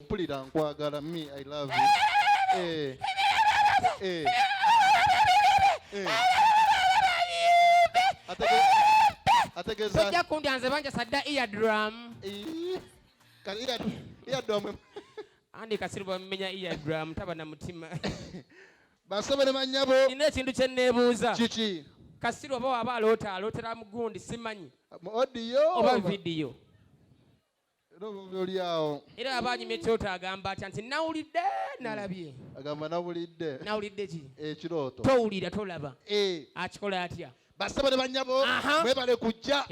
Pulira nkwagala me I love you. Ategeza tojja kundyanze banja sadda eardrum. Eardrum. Andi Kasiru bamenya eardrum taba na mutima. Basobole mannyabo. Nina ekintu kye neebuuza. Kiki? Kasiru oba waba alootera mugundi simanyi. Audio oba video. Era abanyimye ekyoto agamba nti nawulidde nalabye. Agamba nawulidde. Nawulidde ki? Ekirooto. Towulira tolaba. Akikola atya? Basabale bannyabo mwebale kujja.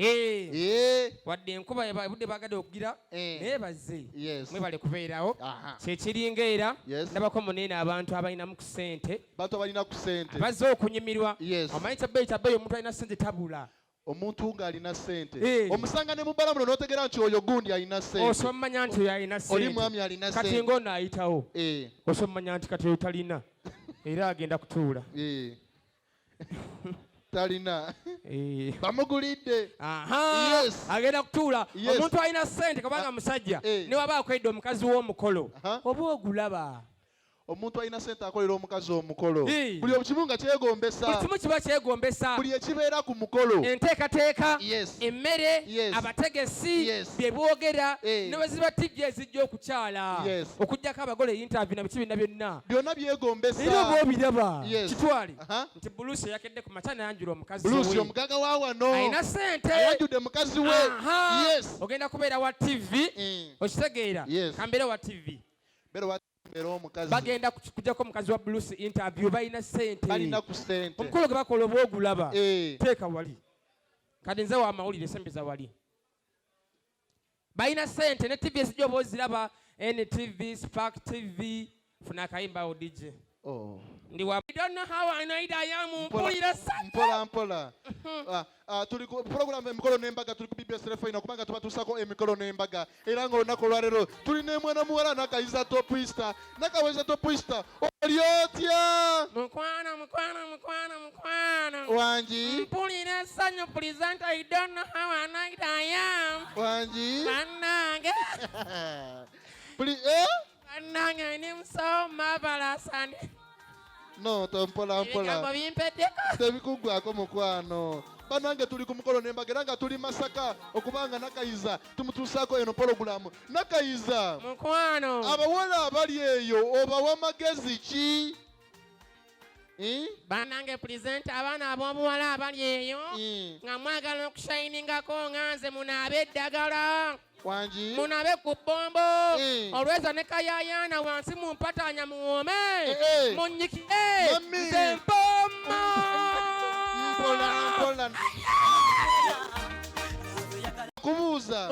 Wadde enkuba budde bagadde okugira naye bazze mwebale kubeerawo. Kyekiringa era ndabako munene abantu abalinamu ku ssente. Bantu abalina ku ssente. Bazze okunyumirwa. Omanyi kyabbeeyi omuntu alina ssente tabula. Omuntu ng'alina ssente. Omusanga ne mubala muno n'otegeera nti oyo gundi alina ssente. Osomanya nti oyo alina ssente. Oli mwami alina ssente. Kati ng'ono ayitawo. Osomanya nti kati oyo talina. Era agenda kutuula. Talina. Bamugulidde. Agenda kutuula. Omuntu alina ssente kubanga musajja. Ne waba akwedde omukazi w'omukolo. Oba ogulaba. Omuntu alina ssente akolera omukazi omukolo. Buli obukimu nga kyegombesa. Buli kimu kiba kyegombesa. Buli ekibeera ku mukolo. Enteekateeka, emmere, abategesi, bye boogera, ne bwe ziba tijja ezijja okukyala. Okuggyako abagole interview na biki byonna byonna. Byonna byegombesa. Era oba obiraba. Kitwale. Nti Buluusi yakedde ku makya n'ayanjula omukazi we. Buluusi omugaga wa wano. Alina ssente. Ayanjudde mukazi we. Ogenda kubeera wa TV. Okitegeera. Kambeera wa TV. Bagenda kujjako omukazi wa Buluusi interview balina ssente. Balina ku ssente. Omukolo gwe bakola oba ogulaba. Teeka wali. Kati nze wa mawulire sembeza wali. Balina ssente ne TV ezijja oba oziraba NTV, Spark TV, funa akayimba DJ. Ndi wa I don't know how I know I am mpulira sana. Mpola. Tuli ku program emikolo n'embaga tuli ku BBS telefone kubanga tubatuusako emikolo n'embaga. Era ng'olunaku olwaleero tulina mwana muwala n'akayiza topista. Nakaweza topista. Oli otya? Mukwano. Wangi. Mpulira sanyu present I don't know how I know I am. Wangi. Bannange. Bannange ni so marvelous and no, mpola. Tebikuggwako mukwano. Bannange tuli ku mukolo n'embaga era nga tuli Masaka okubanga Nakayiza tumutuusaako eno pologulamu. Nakayiza. Mukwano. Abawala abali eyo obawa magezi ki? Bannange present abaana ab'obuwala abali eyo nga mwagala okushayiningako nga nze munaabe eddagala. Wangi. Munabe ku bombo. Olweza ne kayayana wansi mumpatanya muwome. Munyikire. Nze mpoma. Mpola. Kubuuza.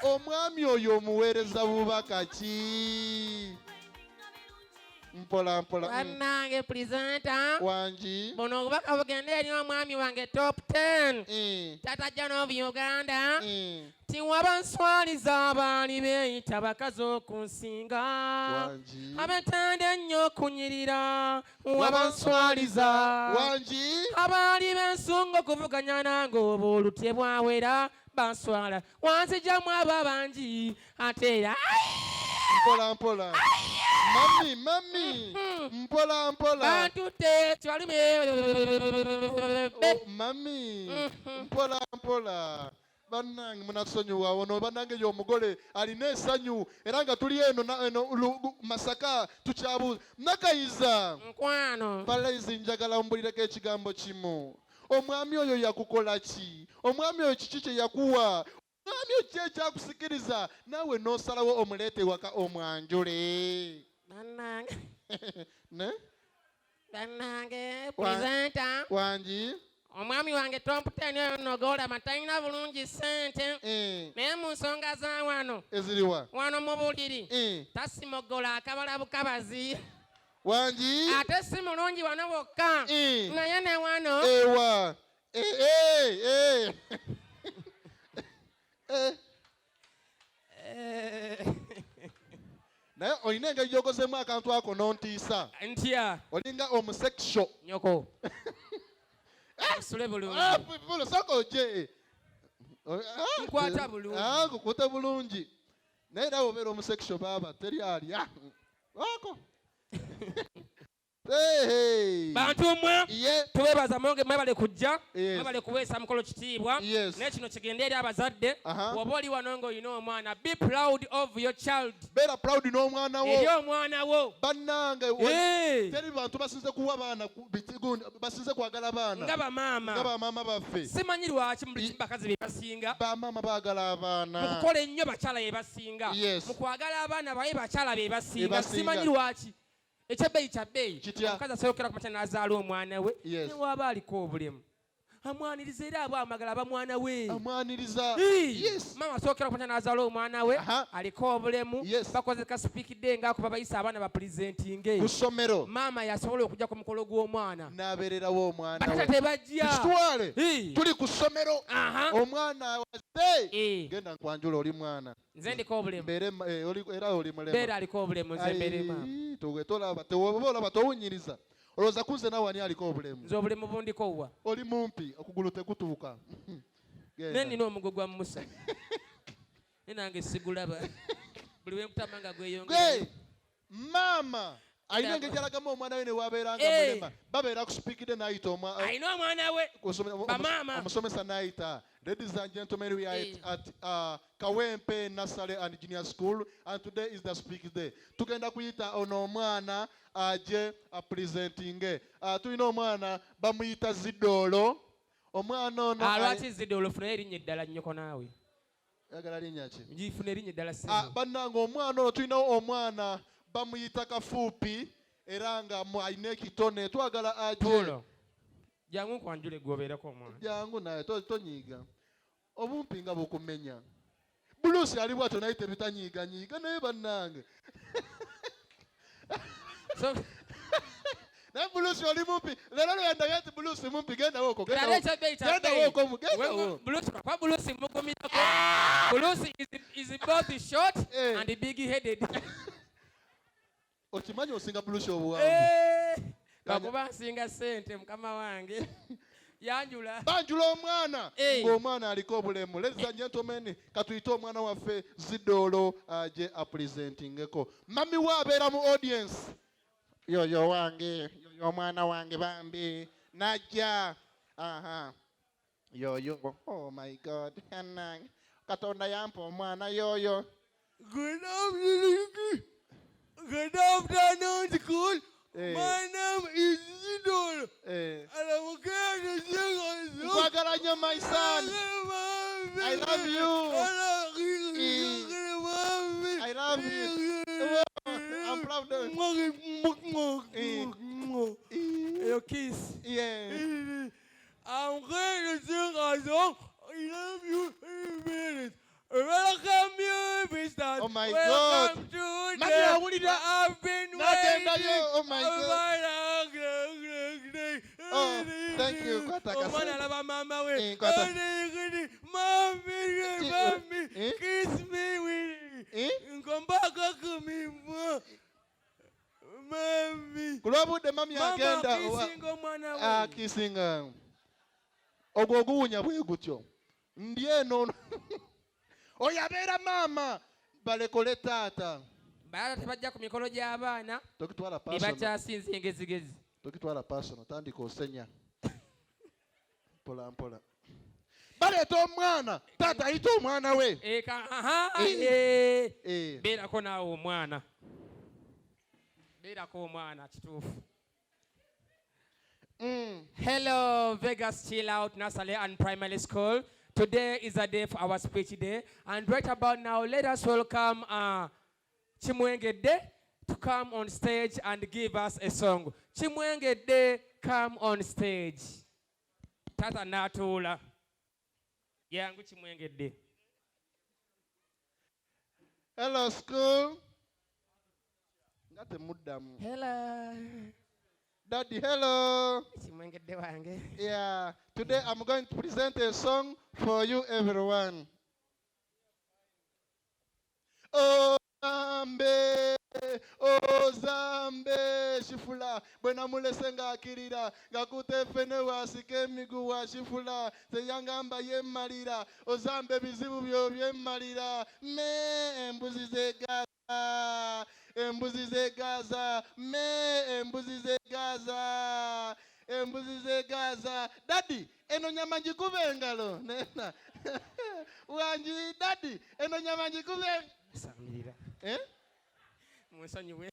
Omwami oyo omuweereza bubaka ki? Mpola. Bannange presenta. Wangi. Buno obubaka bugende eri omwami wange top 10. Tatajja n'Obuyuganda. Tiwaba nswaliza abaali beeyita bakazi okunsinga. Abatanda ennyo okunyirira. Waba nswaliza. Wangi. Abaali b'ensunga okuvuganya nange oba olutye bwawera banswala. Wanzijjamu aba bangi ate era. Mpola. Mami. Mpola. Bantute kibalume. Mami. Mpola. Bannange munasonyiwa ono bannange y'omugole alina essanyu era nga tuli eno Masaka tukyabuuza. Nakayiza. Mukwano. Balayizi njagala mbulireko ekigambo kimu. Omwami oyo yakukola ki? Omwami oyo kiki kye yakuwa? Omwami oyo ki ekyakusikiriza naawe n'osalawo omuleete waka omwanjule? Bannange. Ne? Bannange presenta. Wangi. Omwami wange top 10 eyo nogolaba talina bulungi ssente. Naye mu nsonga za wano. Eziriwa. Wano mu buliri. Tasimogola akabala bukabazi. Wangi. Ate si mulungi wano bwokka. Naye ne wano. Ewa. Naye olina engeri gy'okozeemu akantu ako n'ontiisa. Ntya. Olinga omuseksho. Nyoko. Sule bulungi. Soko je. Nkwata bulungi. Kukwata bulungi. naye nawe obeera omusekisho baaba teri alya wako. bantu mmwe tubeebaza mwebale kujja mwebale kuweesa mukolo kitiibwa naye kino kigende eri abazadde bw'oba oli wano ng'olina omwana be proud of your child. beera proud n'omwana wo eri omwana wo bannange teri bantu basinze kuwa baana basinze kwagala baana nga bamaama baffe. simanyi lwaki mu bakazi be basinga bamaama baagala abaana mu kukola ennyo bakyala be basinga mu kwagala abaana baye bakyala be basinga. simanyi lwaki ekyebbeeyi kyabbeeyi omukazi asookera ku makya n'azaala omwana we newaaba aliko obulemu amwaniriza era abo amagala abamwana we maama asookera ku makya n'azaala omwana we aliko obulemu bakoze ka speak day ng'akuba bayisa abaana bapulizentinge ku ssomero. maama yasobola okujja ku mukolo gw'omwana n'abeererawo omwana we tebajja kitwale tuli ku ssomero omwana genda nkwanjula oli mwana nze ndiko obulemu era oli mulema beera aliko obulemu nze mbeere maama tolaba tewolaba towunyiriza olowooza kunze nawe ani aliko obulemu. nze obulemu bundiko wa oli mumpi okugulu tekutuuka ne nina omuggo gwa musa ne nange sigulaba buli wenkutama nga gweyongera. maama alina engeri gyalagamu omwana we ne wabeeranga mulema babeera ku speakide n'ayita alina omwana we bamaama omusomesa n'ayita. Ladies and gentlemen, we are at Kawempe Nursery and Junior School, and today is the speak day. Tugenda kuyita ono omwana aje presenting. Tulina omwana bamuyita Zidolo. Omwana ono lwaki Zidolo funa erinnya eddala nnyoko naawe. Yagala linnya ki? Ngifuna erinnya eddala ssebo. Bannange omwana ono tulina omwana bamuyita Kafuupi era nga alina ekitone twagala aje. Jangu nkwanjule gwobeerako omwana. Jangu naye tonyiiga. Obumpi nga bukumenya. Buluusi ali bw'atyo naye tebitanyiiganyiiga naye bannange. Naye buluusi oli mumpi. Leero lwenda ati buluusi mumpi genda woko. Buluusi kwa buluusi mugumirako. Buluusi is both short and big headed. Okimanyi osinga buluusi obuwanvu. Kakuba nsinga ssente mukama wange yanjula banjula omwana ng'omwana aliko obulemu. Ladies and gentlemen, katuyite omwana waffe Zidolo aje apresentingeko. Mami we abeera mu audience. Yoyo wange yoyo omwana wange bambi najja. Yoyo oh my God yanange Katonda yampa omwana yoyo. Good afternoon school. My name is Zidolo. And I'm going to sing a song. My son. I love you. I love you. I'm proud of you. Your kiss. Yeah. I'm going to sing a song. I love you. Welcome you, Mr. Oh my Welcome God. To the I've been waiting. Oh my God. Oh, thank you. Mommy, kiss me with come back to me, mommy. Kulwabude mami agenda kissing. Ogwo oguwunya bwe gutyo. Ndieno. Oyabeera maama balekole taata. Baala tebajja ku mikolo gy'abaana. Tokitwala personal. Nebakyasinza engezigezi. Tokitwala personal. Tandika osenya. Mpola mpola. Baleeta omwana. Taata ayita omwana we. Beerako naawe omwana. Beerako omwana kituufu. Hello, Vegas Chill Out Nursery and Primary School. Today is a day for our speech day. And right about now, let us welcome Chimwenge Day to come on stage and give us a song. Chimwenge Day, come on stage. Tata Natula. Yangu Chimwenge Day. Hello, school. Hello. Daddy, hello. Chimwenge Day wange. Yeah. Today I'm going to present a song for you, everyone. Oh Zambe, Shifula. bwena mulesenga akirira ngakute fene wasike emigu washifula teyangamba yemalira ozambe bizibu byo byemalira me embuzi zegaza embuzi zegaza me embuzi zegaza embuzi zegaza dadi eno nyama njikube engalo nena wanji dadi eno nyama njikube samirira musonyiwe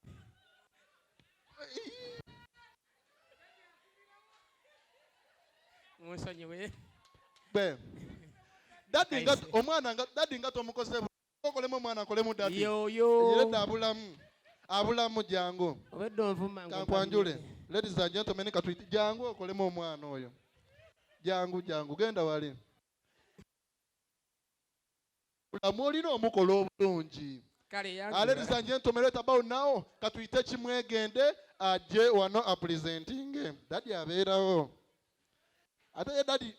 musonyiwe be dadi ngato omwana dadi ngato omukose okolemu omwana akolemu dadi yo yeda abulamu jangu obeddo nvuma ngo kankwanjule ladies and gentlemen katwiti jangu okolemu omwana oyo jangu genda wali bulamu olina omukola obulungi. Ladies and gentlemen, right about now, katwite chimwegende aje wano presenting. Daddy aberaho. Ate daddy.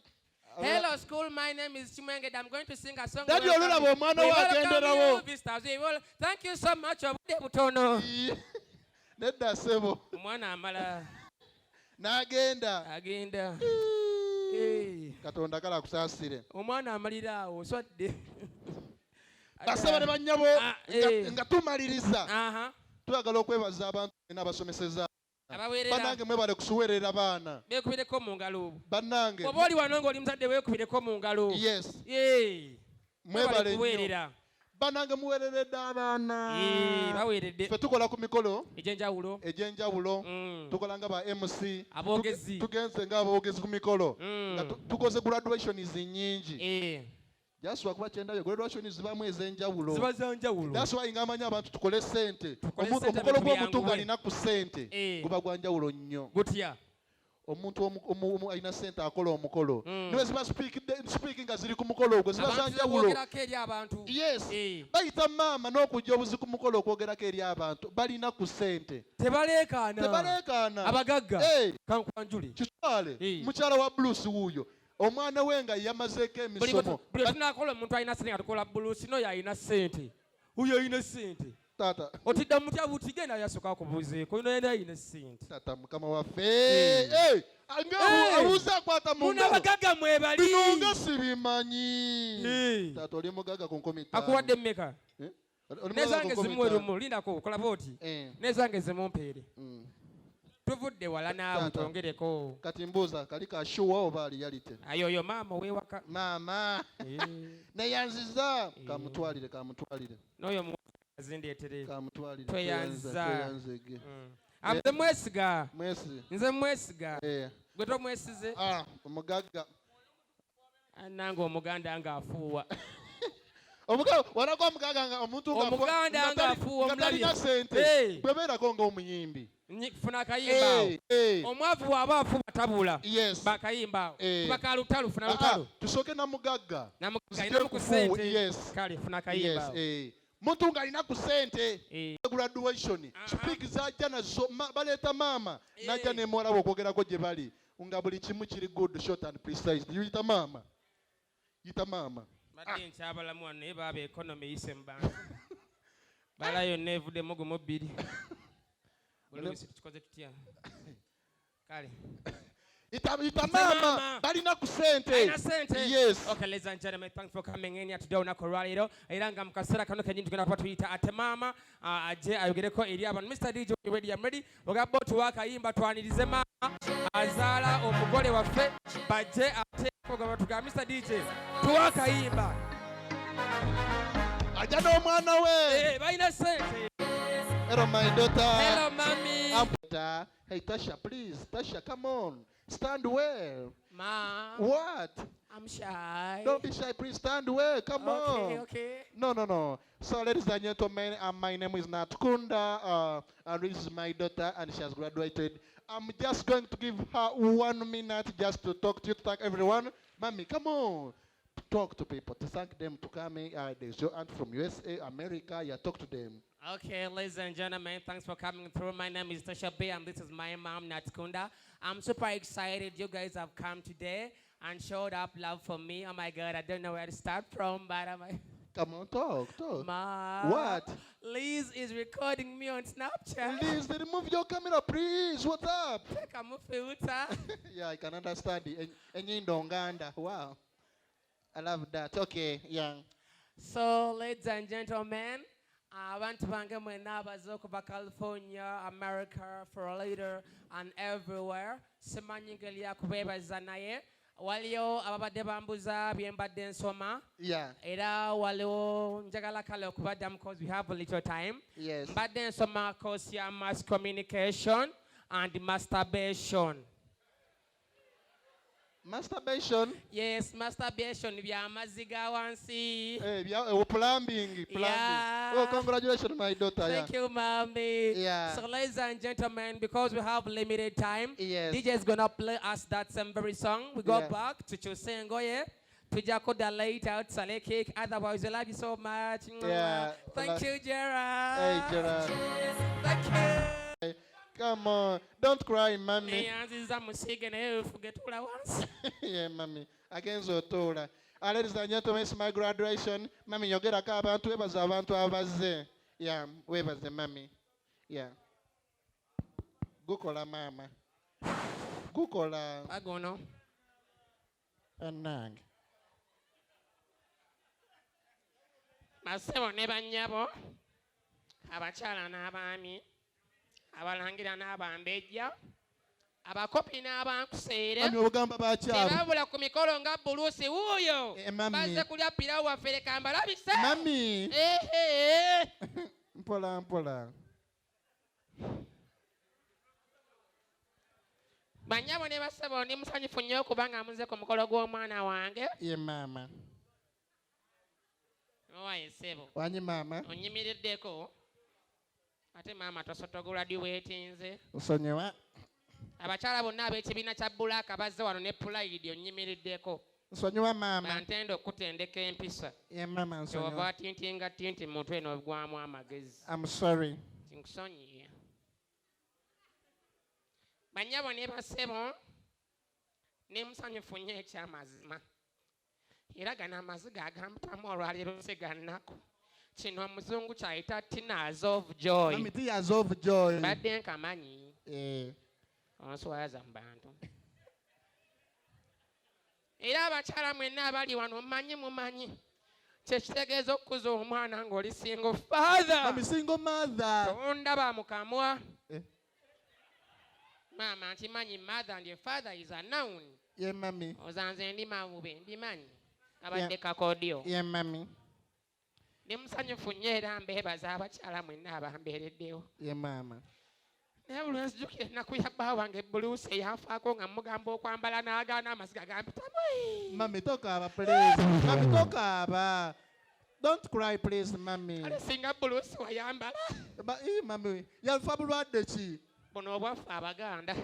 Hello school, my name is Chimwenge. I'm going to sing a song. Daddy olulabo mwana wagenderawo. Thank you so much obudde butono. Nedda sebo. Omwana amala. Agenda. Katonda kala kusasire. Omwana amalira awo swadde. Basaba ne bannyabo nga tumaliriza twagala okwebaza abantu n'abasomeseza bannange mwebale kusuwerera baana beekubireko mu ngalo bannange oba oli wano ng'oli muzadde weekubireko mu ngalo mwebale kuweerera bannange muweereredde abaana baweeredde ffe tukola ku mikolo egy'enjawulo tukola nga ba MC aboogezi tugenze ng'aboogezi ku mikolo nga tukoze graduations nnyingi Jaswa kuba chendayo graduation zibamu ezenjawulo. Ziba zanjawulo. That's why ngamanya abantu tukole sente. Omukolo gw'omuntu alina ku sente. Guba gwanjawulo nnyo. Gutya. Omuntu alina sente akola omukolo. Niwe ziba speaking ziri ku mukolo ogwo ziba zanjawulo. Yes. Bayita maama n'okujja obuzi ku mukolo okwogerako eri abantu. Balina ku sente. Tebaleekaana. Abagagga. Kankwanjule. Kitwale. Mukyala wa Bruce wuuyo. Omwana wenga yamazeeko emisomo. Buli tunakola omuntu alina sente nga tukola buluusi n'oyo alina sente. Oyo alina sente. Taata. Otidda mutya buti genda yasooka kubuuzeeko. Oyo naye alina sente. Taata mukama waffe. Abuuza akwata mu ngalo. Muna abagagga mwebali. Bino nga sibimanyi. Taata oli mugagga ku 15. Akuwadde mmeka? Nezange zimu erumu. Lindako kola booti. Nezange zimu mpeere. Tuvudde wala naawe twongereko. Kati mbuuza kali kashuwa oba ali yalite. Ayoyo maama weewaka. Maama. Neyanziza. Kamutwalire. N'oyo mukazi ndeetere. Kamutwalire. Tweyanza. Nze mwesiga. Nze mwesiga. Gwe tomwesize. Omugagga. Nange omuganda ng'afuuwa. Wanako omugagga nga omuntu omuganda ng'afuuwa omulabye sente. Bwe beerako ng'omuyimbi. Funa akayimba omwavu bw'aba afuba tabula bakayimba baka lutalo funa lutalo tusooke namugagga alina ku sente kale funa akayimba muntu ng'alina ku sente graduation speak zajja nazo baleeta maama najja nemwolaba okwogerako gye bali nga buli kimu kiri good short and precise yita maama badde nkyabalamu wano naye baaba economy eyise mu bantu bala yonna evuddemu gumu bbiri tukoze tutya kale ita mama balina ku sente. Yes. Okay, ladies and gentlemen, thanks for coming in here today on Akoraliro. Iranga mukasera kano kenyintu gena kwa tuita ate mama aje ayogereko eri abantu. Mr. DJ ready, I'm ready. Ogabo tuwaka yimba twanirize mama azala omugole waffe baje ate ogabo tuga Mr. DJ tuwaka yimba ajado omwana we balina sente. Hello, my daughter. Hello, mommy. Hey, Tasha, please. Tasha, come on. Stand well. Ma. What? I'm shy. Don't be shy. Please stand well. Come on. Okay. No. So, ladies and gentlemen, my name is Natkunda. And this is my daughter, and she has graduated. I'm just going to give her 1 minute just to talk to you, to thank everyone. Mommy, come on. Talk to people, to thank them to come in. There's your aunt from USA, America. Yeah, talk to them. Okay, ladies and gentlemen, thanks for coming through. My name is Tasha B, and this is my mom, Natkunda. I'm super excited you guys have come today and showed up love for me. Oh my God, I don't know where to start from, but Come on, talk. Ma. What? Liz is recording me on Snapchat. Liz, remove your camera, please. What's up? Take a filter. Yeah, I can understand it. Nganda. Wow. I love that. Okay, yeah. So, ladies and gentlemen, I want to thank you for California, America, Florida, and everywhere. Simanyigelia kubebaza naye. Waliyo ababadde bambuza byembadde nsoma. Yeah. Era waliwo njagala kale okubaddamu because we have a little time. Yes. Mbadde nsoma course ya mass communication and masturbation. Masturbation? Yes, masturbation bya maziga wansi. Plumbing. Yeah. Oh, congratulations, my daughter. Thank you, mommy. Yeah. So, ladies and gentlemen, because we have limited time, yes. DJ is gonna play us that same very song. We go back to Chusengoye. Tujakoda late out Sale Cake. Otherwise, we love you so much. Yeah. Thank you, Gerard. Hey, Gerard. Thank you. Come on. Don't cry, mommy. Yeah, mommy. Against Otora. Ladies and gentlemen, it's my graduation. Mommy, you get a car about 2 hours abaze. Yeah, webaze, mommy. Yeah. Gukola, mama. Gukola. Agono. Anang. Masebo ne banyabo. Abakyala n'abaami. Abalangira n'abambejja. Abakopi n'abankuseere. Tebabula ku mikolo nga buluusi wuuyo. Bazze kulya pirawu waffe leka mbalabise. Mami. Mpola. Banyabo ne basebo ndi musanyufu nnyo okubanga muze ku mukolo gw'omwana wange. Ye mama. Owaye sebo. Wanyi mama. Onyimiriddeko. Ate mama tosotogula diweetinze. Nsonyiwa. Abakyala bonna ab'ekibiina kya Bulaaka bazze wano ne Pride onyimiriddeko. Nsonyiwa mama. Bantenda okutendeka empisa. Ye mama nsonyiwa. Kyova tinti mu mutwe n'ogwamu amagezi. I'm sorry. Nkusonyiye. Banyabo ne basebo ne musanyufu nnyo ekyamazima. Era gano amaziga agamputamu olwaleero se gannako. Kino omuzungu kyayita tears of joy. Mami, tears of joy. Badde nkamanyi. Onswaza mu bantu. Era abakyala mwenna abali wano mumanyi. Kyekitegeeza okukuza omwana ng'oli single father. Mami, single mother. Tondaba mu kamwa. Mama ntimanyi mother and father is a noun. Ye mami. Ozanze ndi mawube mbimanyi. Abadde kakodio. Ye mami. Ndi musanyufu nnyo era mbeebaza abakyala mwenna abambeereddewo. Ye mama. Naye buli nzijukira ennaku ya bba wange buluusi eyanfaako nga mugamba okwambala n'agaana amaziga gampitamu. Mami, tokaaba please. Mami, tokaaba. Don't cry please, mami. Kale singa buluusi wayambala. Mami, yanfa bulwadde ki? Buno obwaffe Abaganda.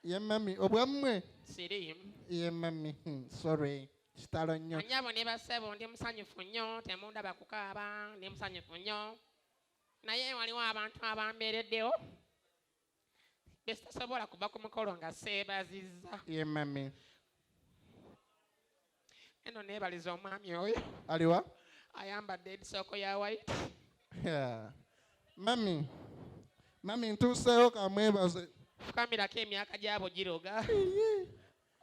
Ye mami, obwammwe? Siriimu. Ye mami, sorry. Kitalo nnyo. Banyabo ne basebo ndi musanyufu nnyo, temundaba kukaaba, ndi musanyufu nnyo. Naye waliwo abantu abambeereddewo. Besitasobola kuba ku mukolo nga seebazizza. Ye mami. Eno neebaliza omwami oyo. Aliwa? Ayambadde edisooko ya white. Mami, ntuuseewo kamwebaze. Fukamirako emyaka gyabo giroga.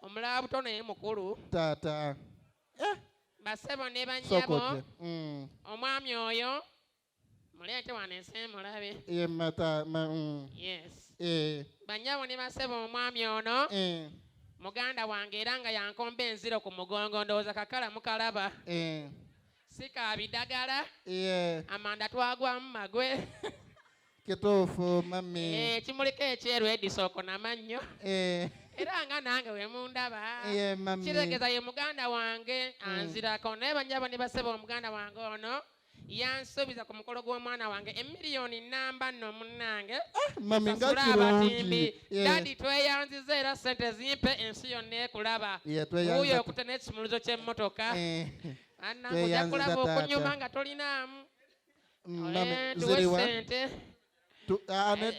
Omulaba buto naye mukulu. Taata. Basebo ne banyabo. Omwami oyo. Muleete wano ensi mulabe. Ye mata. Yes. Banyabo ne basebo omwami ono. Muganda wange era nga yankomba enziro ku mugongo ndowooza kakala mukalaba. Sika bidagala. Amanda twagwamu magwe. Kituufu mami. Kimuliko ekyeru edisooko n'amannyo. Era nga nange we mundaba. Kiregeeza ye muganda wange anzirako. Naye banyabo ne basebo omuganda wange ono yansuubiza ku mukolo gw'omwana wange emiliyoni namba nno munnange. Mami nga kirungi. Dadi tweyanziza era sente zimpe ensi yonna ekulaba. Wuuyo okute n'ekimuluzo ky'emmotoka. Annange ojja kulaba okunyuma nga tolinaamu. Tuwe sente.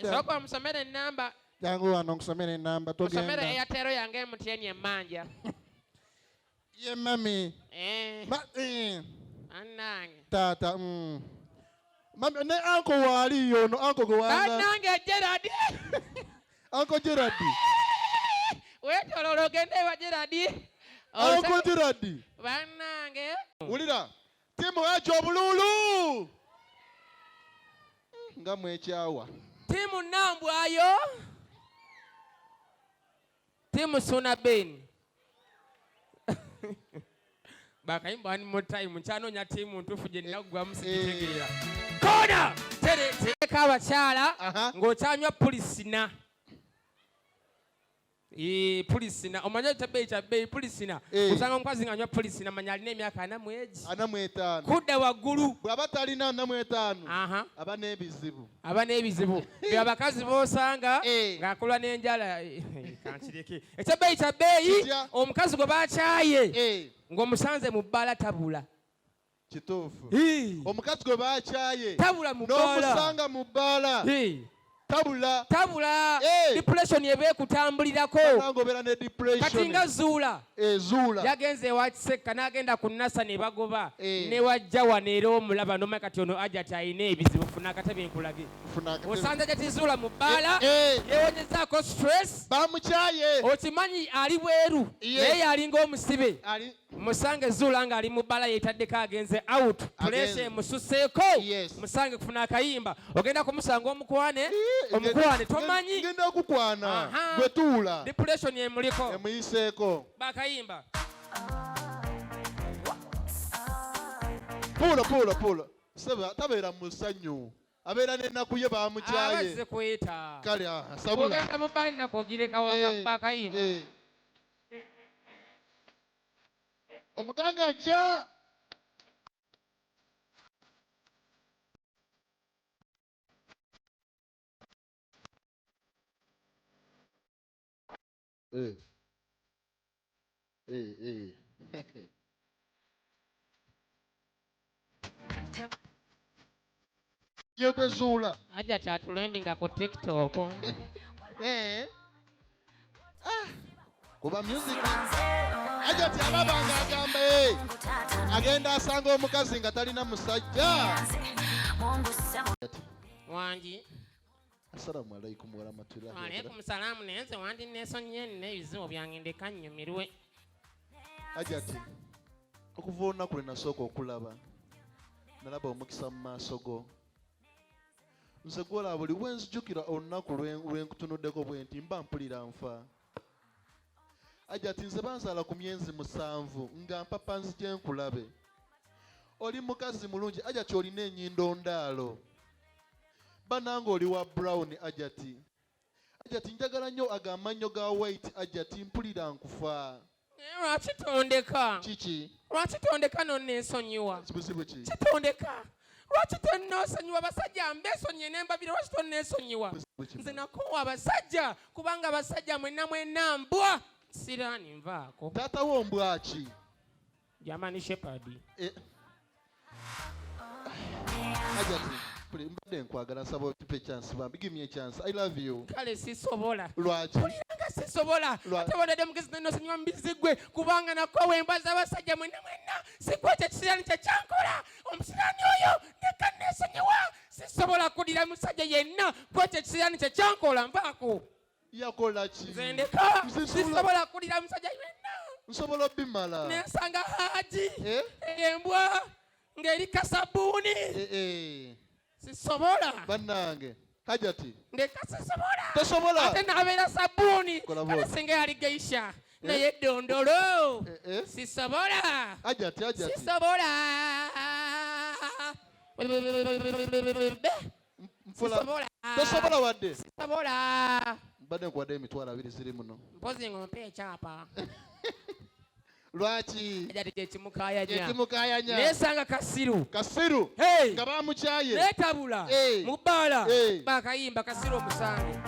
Sooka omusomere ennamba. Jangu wano nkusomere ennamba togenda. Musomere Airtel yange MTN emmanja. Ye mami. Anange. Tata Mami ne uncle wali yo no uncle go wana. Anange Gerard. Uncle Gerard. Wait ololo gende wa Gerard. Uncle Gerard. Banange. Ulira. Timu ya Jobululu. Ngamwe kyawa. Timu Nambwanyo. Timu Suna Ben. Bakayimba one more time nchano nya timu ntufu je nagwa musitegeera. Kona tereka abakyala ng'okyanywa pulisina. Pulisina omanya tebei pulisina usanga omukazi ng'anywa pulisina manya alina emyaka 4 kudda waggulu bw'aba talina 4 aba n'ebizibu bwe abakazi b'osanga ng'akulwa n'enjala kankireke ekyebeeyi kya bbeeyi omukazi gwe baakyaye ng'omusanze mu bbala tabula kituufu omukazi gwe baakyaye tabula mu bbala n'omusanga mu bbala tabula depression ebe kutambulirako kati nga zuula yagenze ewa Kisekka n'agenda ku NASA ne bagoba ne wajja wano era omulaba n'omanya kati ono Hajjati alina ebizibu funa akatabi nkulage osanze Hajjati zuula mu bbaala yewonyezaako stress bamukyaye okimanyi ali bweru naye yalinga omusibe musange zuula ng'ali mu bbaala yeetaddeko agenze out pulesha emususeeko musange kufuna akayimba ogenda kumusanga omukwane tomanyi ngenda okukwana gwe tuula depression emuliko emuyiseeko bakayimba puula seba tabeera mu ssanyu abeera n'ennaku ye bamukyaye abazze kweta kale sabula ogenda mu bbalina kogireka bakayimba omuganga kya Yebezuula Hajjati atulendinga ku TikTok kuba music Hajjati ababanga agamba agenda asanga omukazi nga talina musajja wangi Assalamu alaikum wa rahmatullahi wa barakatuh. Alaikum salamu nenze wandi nesonye n'ebizibu byange ndeka nnyumirwe. Hajjati okuva olunaku lwe nasooka okulaba nalaba omukisa mu maaso go nze gwola buli wenzijukira olunaku lwenkutunuddeko bwe nti mba mpulira nfa. Hajjati nze banzaala ku myezi 7 nga mpapa nzije nkulabe oli mukazi mulungi Hajjati olina ennyindo ndaalo bananga oli wa brown Hajjati njagala nnyo agamannyo ga white Hajjati mpulira nkufa. Lwaki tondeka? Kiki? Lwaki tondeka nonneesonyiwa? Kibuzibu ki? Kitondeka. Lwaki tonneesonyiwa abasajja mbeesonyiye n'embabira lwaki tonneesonyiwa? Nze nakoowa abasajja kubanga abasajja mwenna mbwa siraani nvaako. Taata wo mbwa ki? German Shepherd. Hajjati mbadde nkwagala nsaba otupe chance bambi give me a chance I love you. Kale sisobola. Lwaki? Kuliranga sisobola. Ate wadde mugezi n'osonyiwa mbizigwe kubanga nakoowa embwa z'abasajja mwenna sikwete ekisiraani kye kyankola omusiraani oyo nekka neesonyiwa sisobola kulira musajja yenna kwete ekisiraani kye kyankola nvaako. Yakola ki? Nze ndeka sisobola kulira musajja yenna. Nsobola bimala. Nensanga Haji embwa ng'eri kasabuuni. Sisobola. Bannange Hajjati ndeka sisobola. Tosobola. Ate n'abeera sabuuni kale singa yali geisha naye ddondolo sisobola. Hajjati sisobola. Tosobola wadde. Sisobola. Mbadde nkuwadde emitwalo 2 ziri muno. Mpozi ng'ompe ekyapa. Lwaki? Hajjati kyekimukayanya. Ekimukayanya. Neesanga Kasiru. Nga bamukyaye. Neetabula. Mu bbaala. Bakayimba Kasiru omusange.